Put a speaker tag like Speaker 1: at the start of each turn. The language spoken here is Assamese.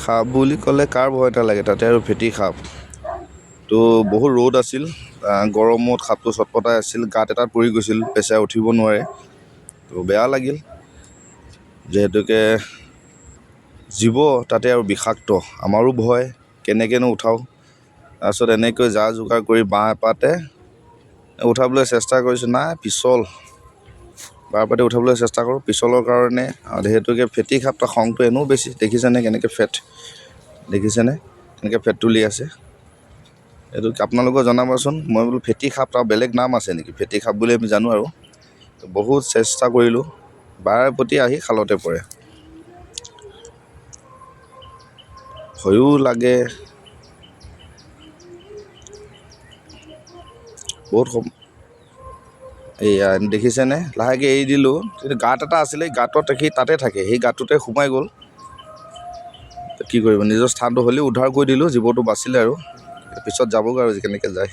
Speaker 1: সাপ বুলি ক'লে কাৰ ভয় এটা লাগে, তাতে আৰু ফেটি সাপ। তো বহুত ৰ'দ আছিল, গৰমত সাপটো চটপটাই আছিল, গাঁত এটাত পৰি গৈছিল, পেচাই উঠিব নোৱাৰে। তো বেয়া লাগিল, যিহেতুকে জীৱ তাতে আৰু বিষাক্ত। আমাৰো ভয়, কেনেকৈনো উঠাওঁ। তাৰপিছত এনেকৈ যা যোগাৰ কৰি বাঁহ এপাতে উঠাবলৈ চেষ্টা কৰিছোঁ, নাই পিছল। বাঁহ এপাতে উঠাবলৈ চেষ্টা কৰোঁ, পিছলৰ কাৰণে যিহেতুকে ফেটি সাপ, তাৰ খংটো এনেও বেছি। দেখিছেনে কেনেকৈ ফেট, দেখিছেনে কেনেকৈ ফেট তুলি আছে। এইটো আপোনালোকে জনাবচোন। মই বোলো ফেটি সাপ, তাৰ বেলেগ নাম আছে নেকি? ফেটি সাপ বুলি আমি জানো আৰু। বহুত চেষ্টা কৰিলোঁ, বাৰে প্ৰতি আহি খালতে পৰে। ভয়ো লাগে, বহুত এইয়া দেখিছেনে, লাহেকৈ এৰি দিলোঁ। গাঁত এটা আছিলে, গাঁতত সি তাতে থাকে, সেই গাঁতটোতে সোমাই গ'ল। কি কৰিব, নিজৰ স্থানটো হ'লেও উদ্ধাৰ কৰি দিলোঁ, জীৱটো বাচিলে আৰু। পিছত যাবগৈ আৰু কেনেকৈ যায়।